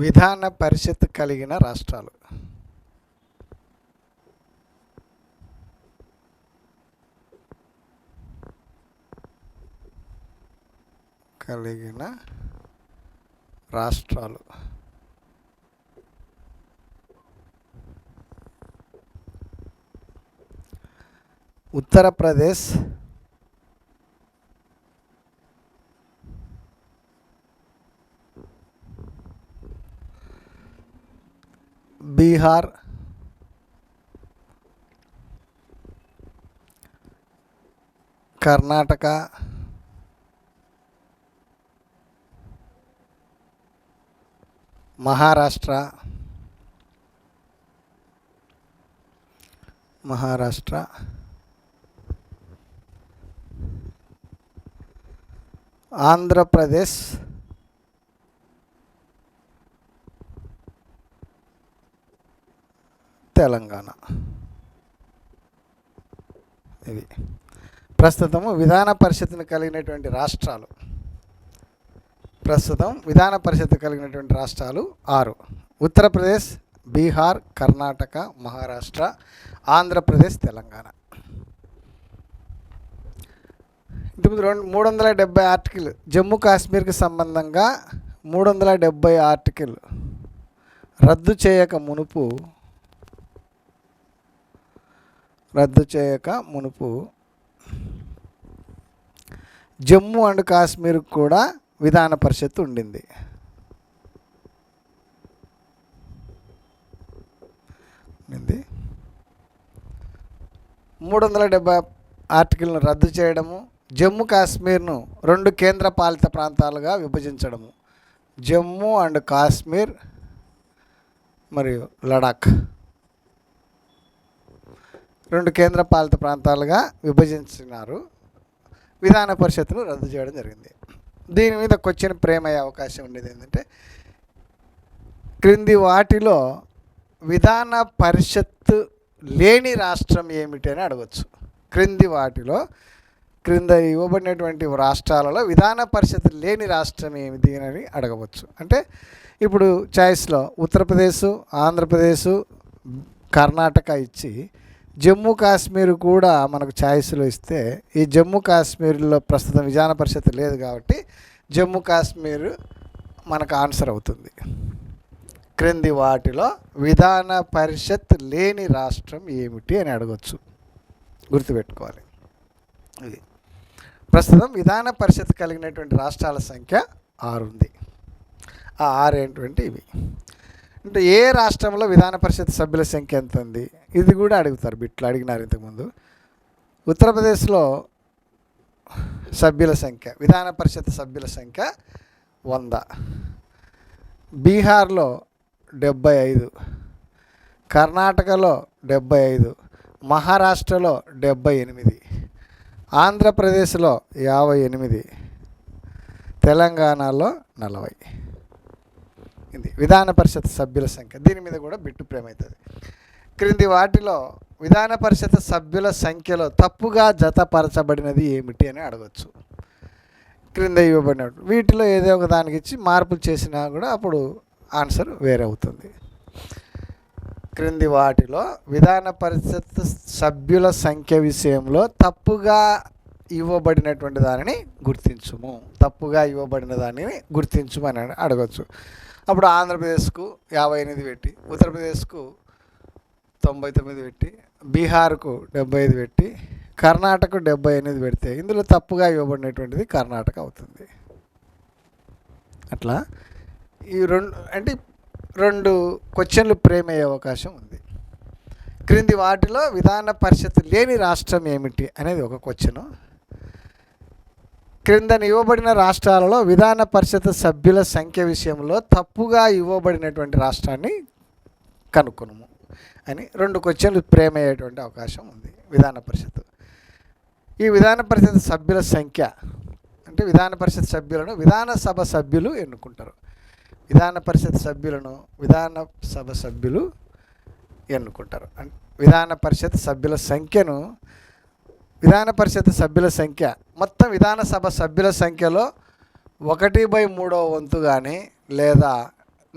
విధాన పరిషత్ కలిగిన రాష్ట్రాలు. ఉత్తరప్రదేశ్, బీహార్, కర్ణాటక, మహారాష్ట్ర, ఆంధ్రప్రదేశ్, తెలంగాణ. ఇవి ప్రస్తుతము విధాన పరిషత్తును కలిగినటువంటి రాష్ట్రాలు. విధాన పరిషత్తు కలిగినటువంటి రాష్ట్రాలు 6: ఉత్తరప్రదేశ్, బీహార్, కర్ణాటక, మహారాష్ట్ర, ఆంధ్రప్రదేశ్, తెలంగాణ. ఇంతకుముందు 370 ఆర్టికల్ జమ్మూ కాశ్మీర్కి సంబంధంగా 370 ఆర్టికల్ రద్దు చేయక మునుపు జమ్మూ అండ్ కాశ్మీర్ కూడా విధాన పరిషత్తు ఉండింది. ఆర్టికల్ను రద్దు చేయడము, జమ్మూ కాశ్మీర్ను 2 కేంద్ర పాలిత ప్రాంతాలుగా విభజించడము. జమ్మూ అండ్ కాశ్మీర్ మరియు లడాక్ 2 కేంద్ర పాలిత ప్రాంతాలుగా విభజించినారు. విధాన పరిషత్తును రద్దు చేయడం జరిగింది. దీని మీద క్వశ్చన్ ఫ్రేమ్ అయ్యే అవకాశం ఉండేది ఏంటంటే, క్రింది వాటిలో విధాన పరిషత్తు లేని రాష్ట్రం ఏమిటి అని అడగవచ్చు. క్రింద ఇవ్వబడినటువంటి రాష్ట్రాలలో విధాన పరిషత్తు లేని రాష్ట్రం ఏమిటి అని అడగవచ్చు. అంటే ఇప్పుడు చాయిస్లో ఉత్తరప్రదేశ్, ఆంధ్రప్రదేశ్, కర్ణాటక ఇచ్చి జమ్మూ కాశ్మీర్ కూడా మనకు ఛాయిస్లో ఇస్తే, ఈ జమ్మూ కాశ్మీర్లో ప్రస్తుతం విధాన పరిషత్ లేదు కాబట్టి జమ్మూ కాశ్మీర్ మనకు ఆన్సర్ అవుతుంది. క్రింది వాటిలో విధాన పరిషత్ లేని రాష్ట్రం ఏమిటి అని అడగవచ్చు. గుర్తుపెట్టుకోవాలి. ఇది ప్రస్తుతం విధాన పరిషత్ కలిగినటువంటి రాష్ట్రాల సంఖ్య 6 ఉంది. ఆ 6 ఏంటంటే ఇవి. అంటే ఏ రాష్ట్రంలో విధాన పరిషత్ సభ్యుల సంఖ్య ఎంత ఉంది, ఇది కూడా అడుగుతారు. బిట్లు అడిగినారు ఇంతకుముందు. ఉత్తరప్రదేశ్లో విధాన పరిషత్ సభ్యుల సంఖ్య 100, బీహార్లో 75, కర్ణాటకలో 75, మహారాష్ట్రలో 78, ఆంధ్రప్రదేశ్లో 58, తెలంగాణలో 40. ఇది విధాన పరిషత్ సభ్యుల సంఖ్య. దీని మీద కూడా బిట్టు ప్రేమవుతుంది. క్రింది వాటిలో విధాన పరిషత్ సభ్యుల సంఖ్యలో తప్పుగా జతపరచబడినది ఏమిటి అని అడగచ్చు. క్రింద ఇవ్వబడినట్టు వీటిలో ఏదో ఒక దానికి ఇచ్చి మార్పులు చేసినా కూడా అప్పుడు ఆన్సర్ వేరే అవుతుంది. క్రింది వాటిలో విధాన పరిషత్ సభ్యుల సంఖ్య విషయంలో తప్పుగా ఇవ్వబడినటువంటి దానిని గుర్తించుమని అడగచ్చు. అప్పుడు ఆంధ్రప్రదేశ్కు 58 పెట్టి, ఉత్తరప్రదేశ్కు 99 పెట్టి, బీహార్కు 75 పెట్టి, కర్ణాటక 78 పెడితే ఇందులో తప్పుగా ఇవ్వబడినటువంటిది కర్ణాటక అవుతుంది. అట్లా ఈ రెండు క్వశ్చన్లు ఫ్రేమ్ అయ్యే అవకాశం ఉంది. క్రింది వాటిలో విధాన పరిషత్ లేని రాష్ట్రం ఏమిటి అనేది ఒక క్వశ్చను. క్రింద ఇవ్వబడిన రాష్ట్రాలలో విధాన పరిషత్ సభ్యుల సంఖ్య విషయంలో తప్పుగా ఇవ్వబడినటువంటి రాష్ట్రాన్ని కనుక్కొనుము అని 2 క్వశ్చన్లు ఫ్రేమ్ అయ్యేటువంటి అవకాశం ఉంది. ఈ విధాన పరిషత్ సభ్యుల సంఖ్య అంటే విధాన పరిషత్ సభ్యులను విధానసభ సభ్యులు ఎన్నుకుంటారు. విధాన పరిషత్ సభ్యులను విధానసభ సభ్యులు ఎన్నుకుంటారు. విధాన పరిషత్ సభ్యుల సంఖ్యను విధాన పరిషత్ సభ్యుల సంఖ్య మొత్తం విధానసభ సభ్యుల సంఖ్యలో 1/3 వంతు కానీ లేదా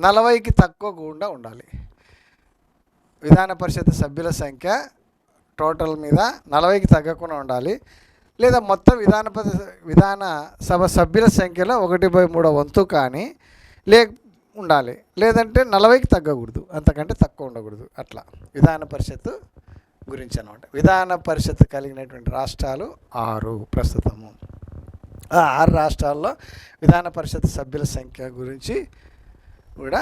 40కి తక్కువకుండా ఉండాలి. విధాన పరిషత్ సభ్యుల సంఖ్య టోటల్ మీద 40కి తగ్గకుండా ఉండాలి. లేదా మొత్తం విధాన సభ సభ్యుల సంఖ్యలో 1/3 వంతు కానీ ఉండాలి. లేదంటే 40కి తగ్గకూడదు, అంతకంటే తక్కువ ఉండకూడదు. అట్లా విధాన పరిషత్ గురించి అన్నమాట. విధాన పరిషత్ కలిగినటువంటి రాష్ట్రాలు 6 ప్రస్తుతము. ఆ 6 రాష్ట్రాల్లో విధాన పరిషత్ సభ్యుల సంఖ్య గురించి కూడా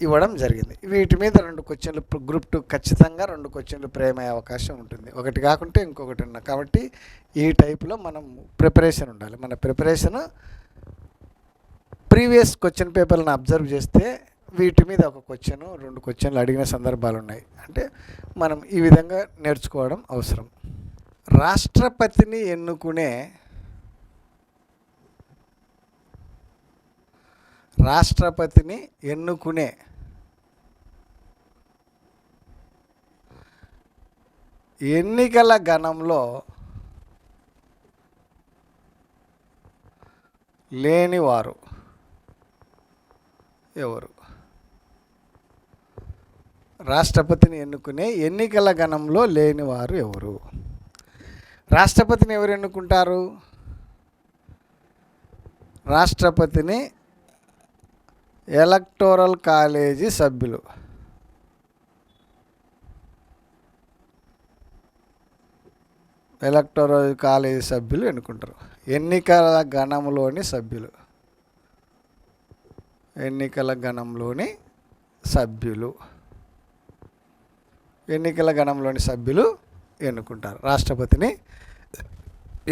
ఇవ్వడం జరిగింది. వీటి మీద 2 క్వశ్చన్లు గ్రూప్ 2 ఖచ్చితంగా 2 క్వశ్చన్లు ప్రేమయ్యే అవకాశం ఉంటుంది. ఒకటి కాకుంటే ఇంకొకటి ఉన్నా. కాబట్టి ఈ టైప్లో మనం ప్రిపరేషన్ ఉండాలి. మన ప్రిపరేషన్ ప్రీవియస్ క్వశ్చన్ పేపర్లను అబ్జర్వ్ చేస్తే వీటి మీద ఒక క్వశ్చన్ 2 క్వశ్చన్లు అడిగిన సందర్భాలు ఉన్నాయి. అంటే మనం ఈ విధంగా నేర్చుకోవడం అవసరం. రాష్ట్రపతిని ఎన్నుకునే ఎన్నికల గణంలో లేనివారు ఎవరు? రాష్ట్రపతిని ఎన్నుకునే ఎన్నికల గణంలో లేనివారు ఎవరు? రాష్ట్రపతిని ఎవరు ఎన్నుకుంటారు? రాష్ట్రపతిని ఎలక్టోరల్ కాలేజీ సభ్యులు. ఎలక్టోరల్ కాలేజీ సభ్యులు ఎన్నుకుంటారు. ఎన్నికల గణంలోని సభ్యులు ఎన్నికల గణంలోని సభ్యులు ఎన్నుకుంటారు. రాష్ట్రపతిని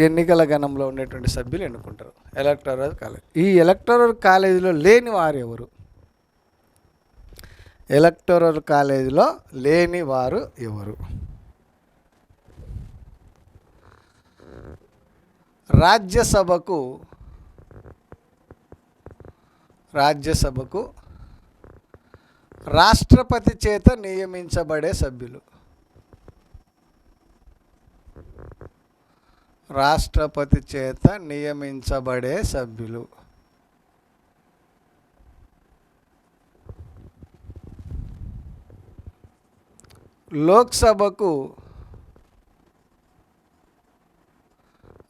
ఎన్నికల గణంలో ఉండేటువంటి సభ్యులు ఎన్నుకుంటారు. Electoral college. ఈ ఎలక్టోరల్ కాలేజీలో లేని వారు ఎవరు? ఎలక్టోరల్ కాలేజీలో లేని వారు ఎవరు? రాజ్యసభకు రాష్ట్రపతి చేత నియమించబడే సభ్యులు. రాష్ట్రపతి చేత నియమించబడే సభ్యులు. లోక్సభకు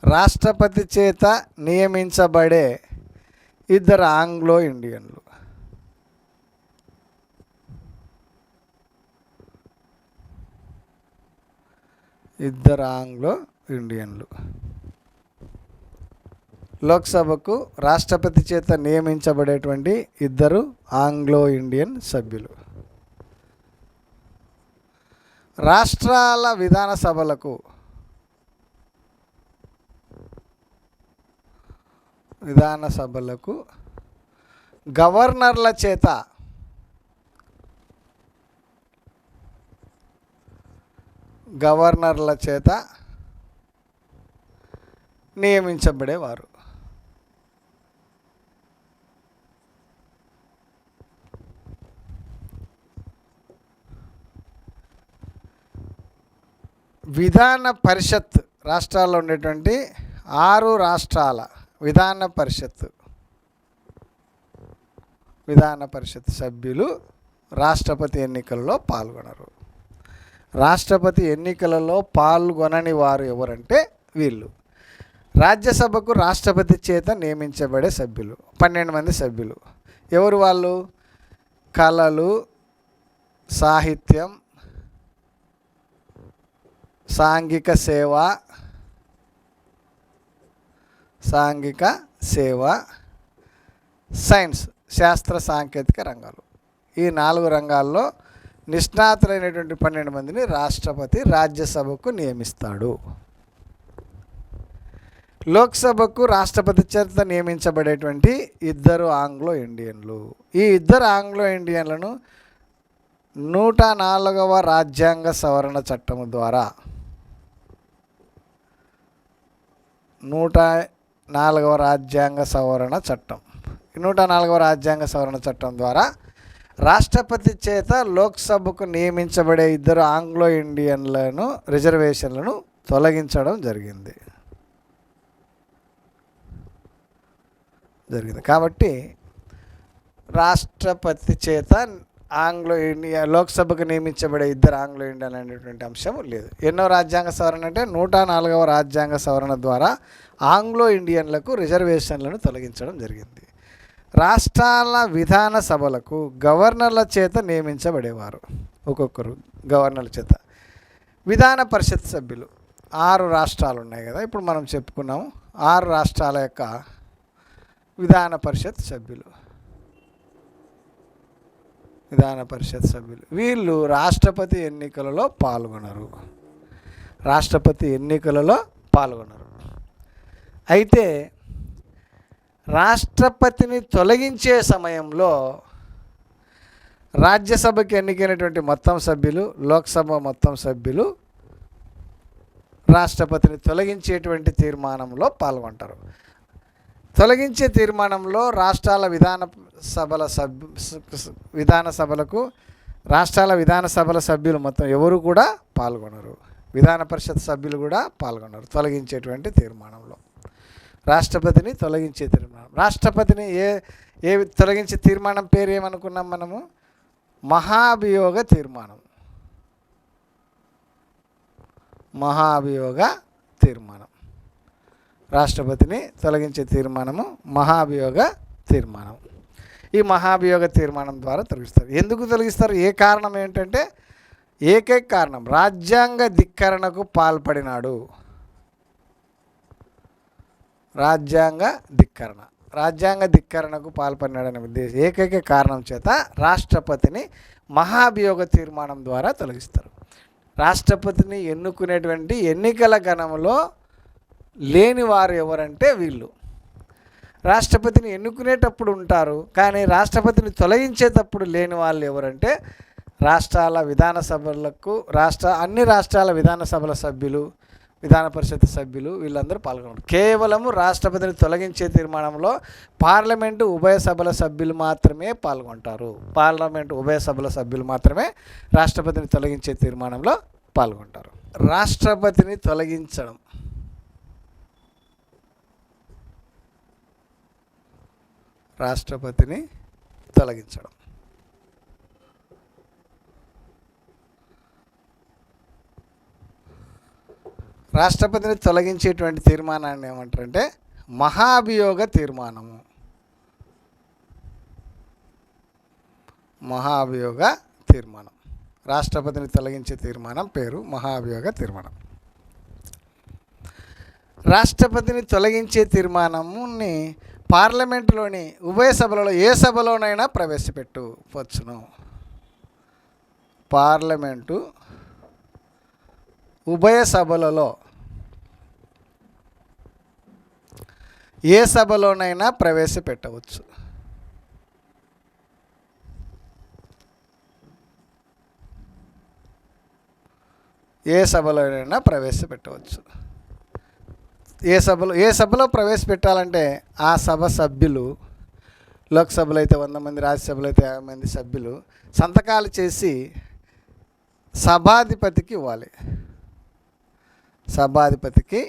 రాష్ట్రపతి చేత నియమించబడే 2 ఆంగ్లో ఇండియన్లు. లోక్సభకు రాష్ట్రపతి చేత నియమించబడేటువంటి 2 ఆంగ్లో ఇండియన్ సభ్యులు. రాష్ట్రాల విధాన సభలకు గవర్నర్ల చేత నియమించబడేవారు. విధాన పరిషత్ రాష్ట్రాల్లో ఉండేటువంటి 6 రాష్ట్రాల విధాన పరిషత్ సభ్యులు రాష్ట్రపతి ఎన్నికల్లో పాల్గొనరు. రాష్ట్రపతి ఎన్నికలలో పాల్గొనని వారు ఎవరంటే వీళ్ళు. రాజ్యసభకు రాష్ట్రపతి చేత నియమించబడే సభ్యులు 12 మంది సభ్యులు. ఎవరు వాళ్ళు? కళలు, సాహిత్యం, సాంఘిక సేవ, సైన్స్, శాస్త్ర సాంకేతిక రంగాలు. ఈ 4 రంగాల్లో నిష్ణాతులైనటువంటి 12 మందిని రాష్ట్రపతి రాజ్యసభకు నియమిస్తాడు. లోక్సభకు రాష్ట్రపతి చేత నియమించబడేటువంటి 2 ఆంగ్లో ఇండియన్లు. ఈ 2 ఆంగ్లో ఇండియన్లను 104వ రాజ్యాంగ సవరణ చట్టం ద్వారా 104వ రాజ్యాంగ సవరణ చట్టం ద్వారా రాష్ట్రపతి చేత లోక్సభకు నియమించబడే 2 ఆంగ్లో ఇండియన్లను రిజర్వేషన్లను తొలగించడం జరిగింది. కాబట్టి రాష్ట్రపతి చేత ఆంగ్లో ఇండియా లోక్సభకు నియమించబడే ఇద్దరు ఆంగ్లో ఇండియన్ అనేటువంటి అంశం లేదు. ఎన్నో రాజ్యాంగ సవరణ అంటే 104వ రాజ్యాంగ సవరణ ద్వారా ఆంగ్లో ఇండియన్లకు రిజర్వేషన్లను తొలగించడం జరిగింది. రాష్ట్రాల విధాన సభలకు గవర్నర్ల చేత నియమించబడేవారు, ఒక్కొక్కరు గవర్నర్ల చేత. విధాన పరిషత్ సభ్యులు 6 రాష్ట్రాలు ఉన్నాయి కదా, ఇప్పుడు మనం చెప్పుకున్నాము 6 రాష్ట్రాల యొక్క విధాన పరిషత్ సభ్యులు. విధాన పరిషత్ సభ్యులు వీళ్ళు రాష్ట్రపతి ఎన్నికలలో పాల్గొనరు. రాష్ట్రపతి ఎన్నికలలో పాల్గొనరు. అయితే రాష్ట్రపతిని తొలగించే సమయంలో రాజ్యసభకి ఎన్నికైనటువంటి మొత్తం సభ్యులు, లోక్సభ మొత్తం సభ్యులు రాష్ట్రపతిని తొలగించేటువంటి తీర్మానంలో పాల్గొంటారు. తొలగించే తీర్మానంలో రాష్ట్రాల విధాన సభల సభ్యులు మొత్తం ఎవరు కూడా పాల్గొనరు. విధాన పరిషత్ సభ్యులు కూడా పాల్గొనరు తొలగించేటువంటి తీర్మానంలో. రాష్ట్రపతిని తొలగించే తీర్మానం, రాష్ట్రపతిని ఏ తొలగించే తీర్మానం పేరు ఏమనుకున్నాం మనము? మహాభియోగ తీర్మానం. మహాభియోగ తీర్మానం, రాష్ట్రపతిని తొలగించే తీర్మానము మహాభియోగ తీర్మానం. ఈ మహాభియోగ తీర్మానం ద్వారా తొలగిస్తారు. ఎందుకు తొలగిస్తారు? ఏ కారణం ఏంటంటే ఏకైక కారణం రాజ్యాంగ ధిక్కరణకు పాల్పడినాడు. రాజ్యాంగ ధిక్కరణకు పాల్పడినాడనే ఉద్దేశం ఏకైక కారణం చేత రాష్ట్రపతిని మహాభియోగ తీర్మానం ద్వారా తొలగిస్తారు. రాష్ట్రపతిని ఎన్నుకునేటువంటి ఎన్నికల గణంలో లేని వారు ఎవరంటే వీళ్ళు. రాష్ట్రపతిని ఎన్నుకునేటప్పుడు ఉంటారు, కానీ రాష్ట్రపతిని తొలగించేటప్పుడు లేని వాళ్ళు ఎవరంటే రాష్ట్రాల విధాన సభలకు అన్ని రాష్ట్రాల విధాన సభల సభ్యులు, విధాన పరిషత్ సభ్యులు వీళ్ళందరూ పాల్గొన్నారు. కేవలము రాష్ట్రపతిని తొలగించే తీర్మానంలో పార్లమెంటు ఉభయ సభల సభ్యులు మాత్రమే పాల్గొంటారు. పార్లమెంటు ఉభయ సభల సభ్యులు మాత్రమే రాష్ట్రపతిని తొలగించే తీర్మానంలో పాల్గొంటారు. రాష్ట్రపతిని తొలగించడం, రాష్ట్రపతిని తొలగించడం. రాష్ట్రపతిని తొలగించేటువంటి తీర్మానాన్ని ఏమంటారంటే మహాభియోగ తీర్మానము. మహాభియోగ తీర్మానం, రాష్ట్రపతిని తొలగించే తీర్మానం పేరు మహాభియోగ తీర్మానం. రాష్ట్రపతిని తొలగించే తీర్మానముని పార్లమెంటులోని ఉభయ సభలలో ఏ సభలోనైనా ప్రవేశపెట్టవచ్చును. పార్లమెంటు ఉభయ సభలలో ఏ సభలోనైనా ప్రవేశపెట్టవచ్చు. ఏ సభలోనైనా ప్రవేశపెట్టవచ్చు. ఏ సభలో ప్రవేశపెట్టాలంటే ఆ సభ సభ్యులు, లోక్సభలో అయితే 100 మంది, రాజ్యసభలో అయితే 50 మంది సభ్యులు సంతకాలు చేసి సభాధిపతికి ఇవ్వాలి. సభాధిపతికి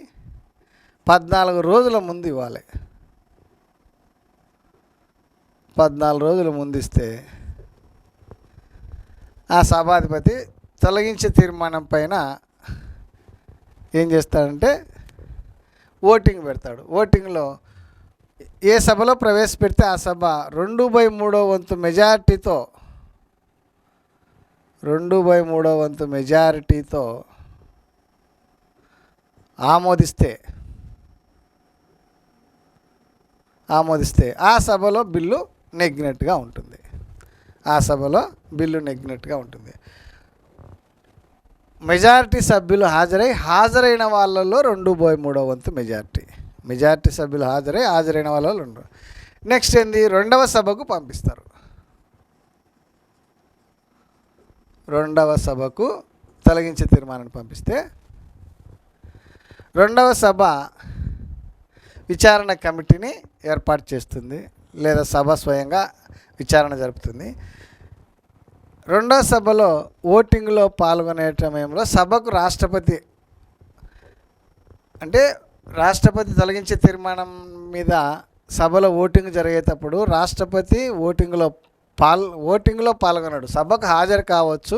14 రోజుల ముందు ఇవ్వాలి. 14 రోజుల ముందు ఇస్తే ఆ సభాధిపతి తొలగించే తీర్మానం పైన ఏం చేస్తాడంటే ఓటింగ్ పెడతాడు. ఓటింగ్లో ఏ సభలో ప్రవేశపెడితే ఆ సభ 2/3 వంతు మెజారిటీతో 2/3 వంతు మెజారిటీతో ఆమోదిస్తే ఆ సభలో బిల్లు నెగ్గినట్టుగా ఉంటుంది. ఆ సభలో బిల్లు నెగ్గినట్టుగా ఉంటుంది. మెజారిటీ సభ్యులు హాజరైన వాళ్ళలో 2/3 వంతు మెజారిటీ సభ్యులు హాజరైన వాళ్ళలో 2. నెక్స్ట్ ఏంది? 2వ సభకు పంపిస్తారు. 2వ సభకు తొలగించే తీర్మానాన్ని పంపిస్తే 2వ సభ విచారణ కమిటీని ఏర్పాటు చేస్తుంది, లేదా సభ స్వయంగా విచారణ జరుపుతుంది. 2వ సభలో ఓటింగ్లో పాల్గొనే సమయంలో సభకు రాష్ట్రపతి తొలగించే తీర్మానం మీద సభలో ఓటింగ్ జరిగేటప్పుడు రాష్ట్రపతి ఓటింగ్లో పాల్గొన్నాడు. సభకు హాజరు కావచ్చు,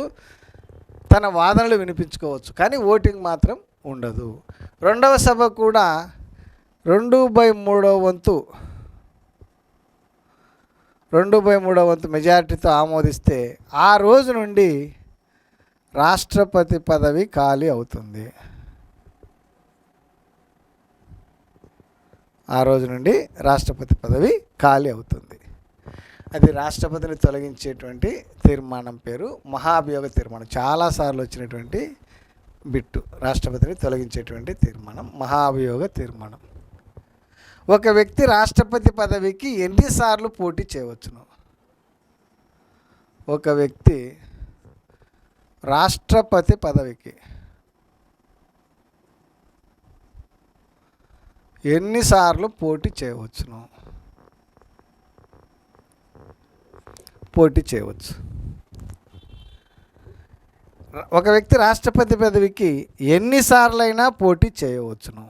తన వాదనలు వినిపించుకోవచ్చు, కానీ ఓటింగ్ మాత్రం ఉండదు. రెండవ సభ కూడా 2/3 వంతు మెజారిటీతో ఆమోదిస్తే ఆ రోజు నుండి రాష్ట్రపతి పదవి ఖాళీ అవుతుంది. ఆ రోజు నుండి రాష్ట్రపతి పదవి ఖాళీ అవుతుంది. అది రాష్ట్రపతిని తొలగించేటువంటి తీర్మానం పేరు మహాభియోగ తీర్మానం. చాలాసార్లు వచ్చినటువంటి బిట్టు. రాష్ట్రపతిని తొలగించేటువంటి తీర్మానం మహాభియోగ తీర్మానం. ఒక వ్యక్తి రాష్ట్రపతి పదవికి ఎన్నిసార్లు పోటీ చేయవచ్చును? ఒక వ్యక్తి రాష్ట్రపతి పదవికి ఎన్నిసార్లు పోటీ చేయవచ్చును? పోటీ చేయవచ్చు. ఒక వ్యక్తి రాష్ట్రపతి పదవికి ఎన్నిసార్లైనా పోటీ చేయవచ్చును.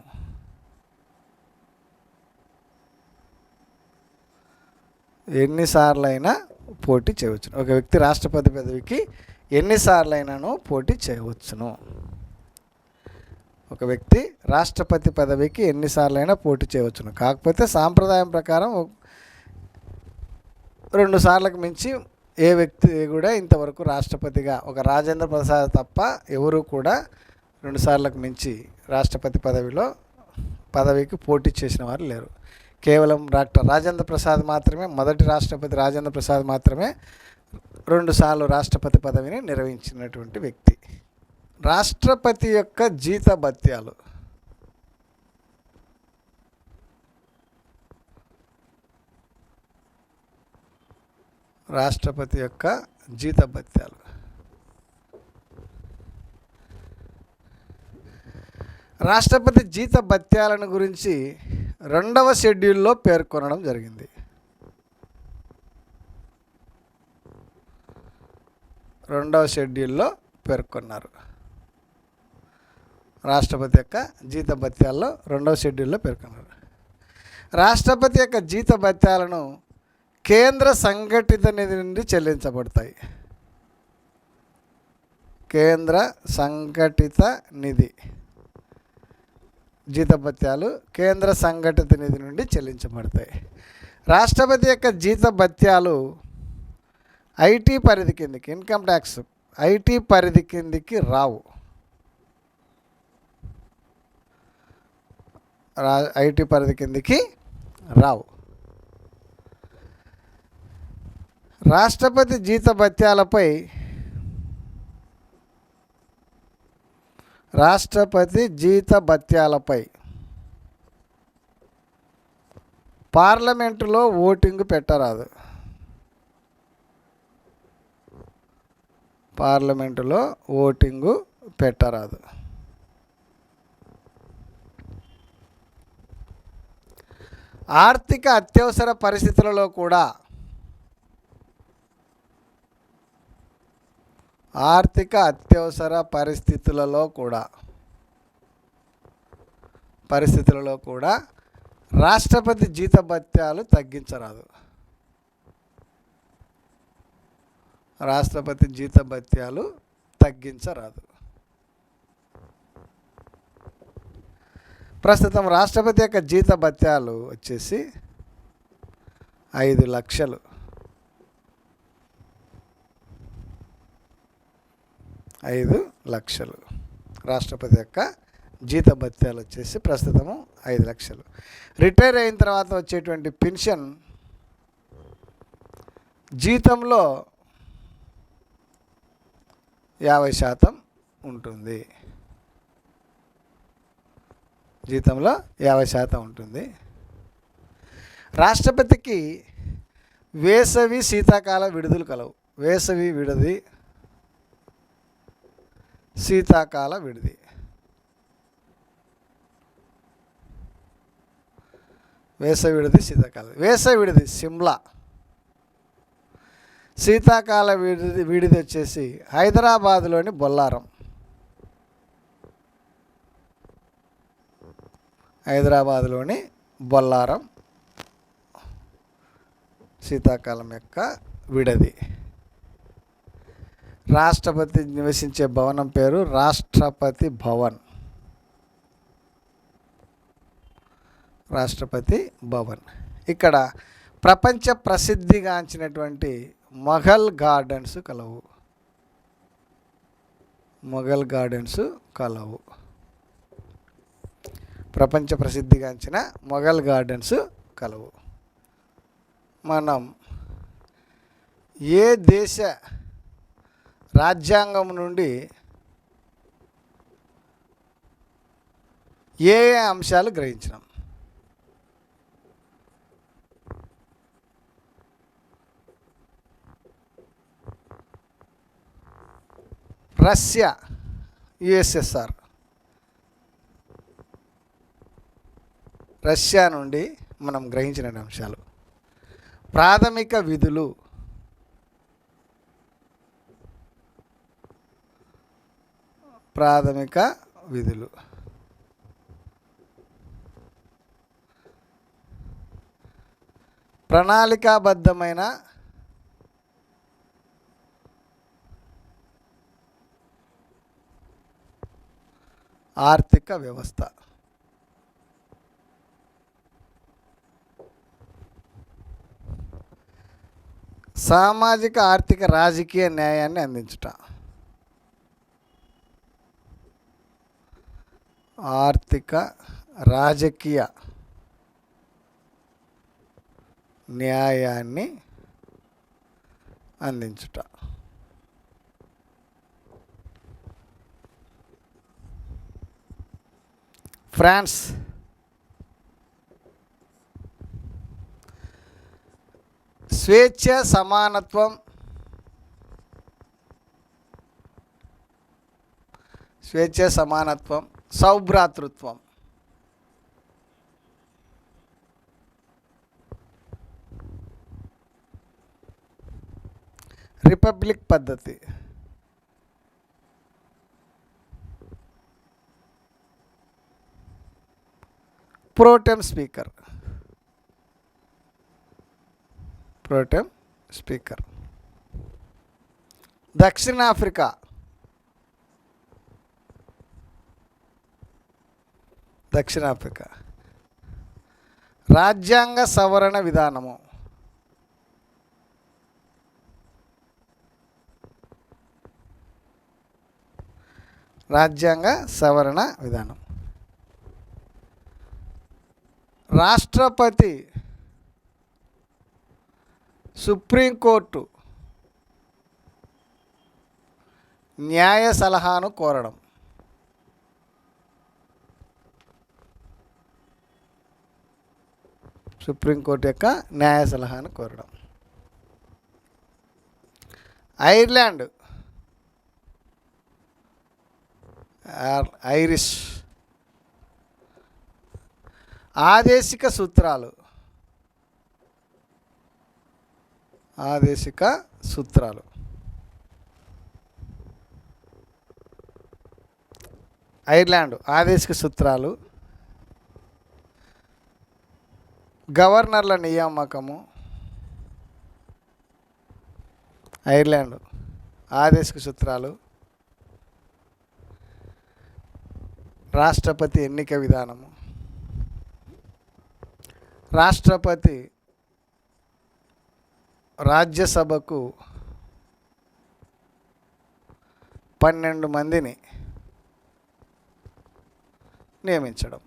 ఎన్నిసార్లైనా పోటీ చేయవచ్చును. ఒక వ్యక్తి రాష్ట్రపతి పదవికి ఎన్నిసార్లైనాను పోటీ చేయవచ్చును. ఒక వ్యక్తి రాష్ట్రపతి పదవికి ఎన్నిసార్లైనా పోటీ చేయవచ్చును. కాకపోతే సాంప్రదాయం ప్రకారం 2 సార్లకు మించి ఏ వ్యక్తి కూడా ఇంతవరకు రాష్ట్రపతిగా, ఒక రాజేంద్ర ప్రసాద్ తప్ప ఎవరు కూడా 2 సార్లకు మించి రాష్ట్రపతి పదవికి పోటీ చేసిన వారు లేరు. కేవలం డాక్టర్ రాజేంద్ర ప్రసాద్ మాత్రమే, మొదటి రాష్ట్రపతి రాజేంద్ర ప్రసాద్ మాత్రమే 2 సార్లు రాష్ట్రపతి పదవిని నిర్వహించినటువంటి వ్యక్తి. రాష్ట్రపతి యొక్క జీతభత్యాలు. రాష్ట్రపతి యొక్క జీతభత్యాలు. రాష్ట్రపతి జీతభత్యాలను గురించి 2వ షెడ్యూల్లో పేర్కొనడం జరిగింది. 2వ షెడ్యూల్లో పేర్కొన్నారు. రాష్ట్రపతి యొక్క జీతభత్యాల్లో 2వ షెడ్యూల్లో పేర్కొన్నారు. రాష్ట్రపతి యొక్క జీతభత్యాలను కేంద్ర సంఘటిత నిధి నుండి చెల్లించబడతాయి. కేంద్ర సంఘటిత నిధి జీతభత్యాలు కేంద్ర సంఘటిత నిధి నుండి చెల్లించబడతాయి. రాష్ట్రపతి యొక్క జీతభత్యాలు ఐటీ పరిధి కిందికి, ఇన్కమ్ ట్యాక్స్ ఐటీ పరిధి కిందికి రావు. ఐటీ పరిధి కిందికి రావు. రాష్ట్రపతి జీతభత్యాలపై పార్లమెంటులో ఓటింగ్ పెట్టరాదు. పార్లమెంటులో ఓటింగు పెట్టరాదు. ఆర్థిక అత్యవసర పరిస్థితులలో కూడా రాష్ట్రపతి జీతభత్యాలు తగ్గించరాదు. రాష్ట్రపతి జీతభత్యాలు తగ్గించరాదు. ప్రస్తుతం రాష్ట్రపతి యొక్క జీతభత్యాలు వచ్చేసి 5 లక్షలు. 5 లక్షలు రాష్ట్రపతి యొక్క జీతభత్యాలు వచ్చేసి ప్రస్తుతము 5 లక్షలు. రిటైర్ అయిన తర్వాత వచ్చేటువంటి పెన్షన్ జీతంలో 50% ఉంటుంది. జీతంలో 50% ఉంటుంది. రాష్ట్రపతికి వేసవి శీతాకాల విడుదలు కలవు. వేసవి విడిది, శీతాకాల విడిది. వేసవి విడిది, శీతాకాల వేసవి విడిది సిమ్లా. శీతాకాల విడిది వచ్చేసి హైదరాబాదులోని బొల్లారం. హైదరాబాదులోని బొల్లారం శీతాకాలం యొక్క విడది. రాష్ట్రపతి నివసించే భవనం పేరు రాష్ట్రపతి భవన్. రాష్ట్రపతి భవన్. ఇక్కడ ప్రపంచ ప్రసిద్ధిగాంచినటువంటి మొఘల్ గార్డెన్స్ కలవు. మొఘల్ గార్డెన్స్ కలవు. ప్రపంచ ప్రసిద్ధిగాంచిన మొఘల్ గార్డెన్స్ కలవు. మనం ఏ దేశ రాజ్యాంగం నుండి ఏ అంశాలు గ్రహించినాం? Russia, USSR. రష్యా నుండి మనం గ్రహించిన అంశాలు. ప్రాథమిక విధులు, ప్రాథమిక విధులు. ప్రణాళికాబద్ధమైన ఆర్థిక వ్యవస్థ. సామాజిక ఆర్థిక రాజకీయ న్యాయాన్ని అందించుట. ఆర్థిక రాజకీయ న్యాయాన్ని అందించుట. ఫ్రాన్స్ స్వేచ్ఛ, సమానత్వం, స్వేచ్ఛ, సమానత్వం, సౌభ్రాతృత్వం. రిపబ్లిక్ పద్ధతి. Pro tem speaker. Pro tem speaker. దక్షిణాఫ్రికా దక్షిణాఫ్రికా రాజ్యాంగ సవరణ విధానము. రాజ్యాంగ సవరణ విధానం. రాష్ట్రపతి సుప్రీంకోర్టు న్యాయ సలహాను కోరడం. సుప్రీంకోర్టు యొక్క న్యాయ సలహాను కోరడం. ఐర్లాండ్, ఐరిష్ ఆదేశిక సూత్రాలు. ఆదేశిక సూత్రాలు. ఐర్లాండ్ ఆదేశిక సూత్రాలు. గవర్నర్ల నియామకము. ఐర్లాండ్ ఆదేశిక సూత్రాలు. రాష్ట్రపతి ఎన్నిక విధానము. రాష్ట్రపతి రాజ్యసభకు 12 మందిని నియమించడం.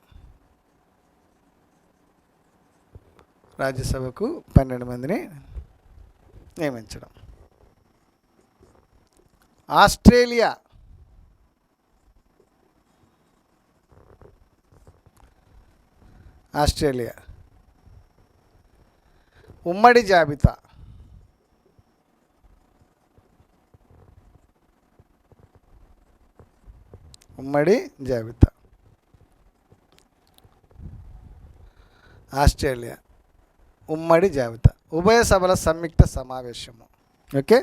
రాజ్యసభకు 12 మందిని నియమించడం. ఆస్ట్రేలియా ఆస్ట్రేలియా ఉమ్మడి జాబితా. ఉమ్మడి జాబితా. ఆస్ట్రేలియా ఉమ్మడి జాబితా. ఉభయ సభల సంయుక్త సమావేశము. ఓకే.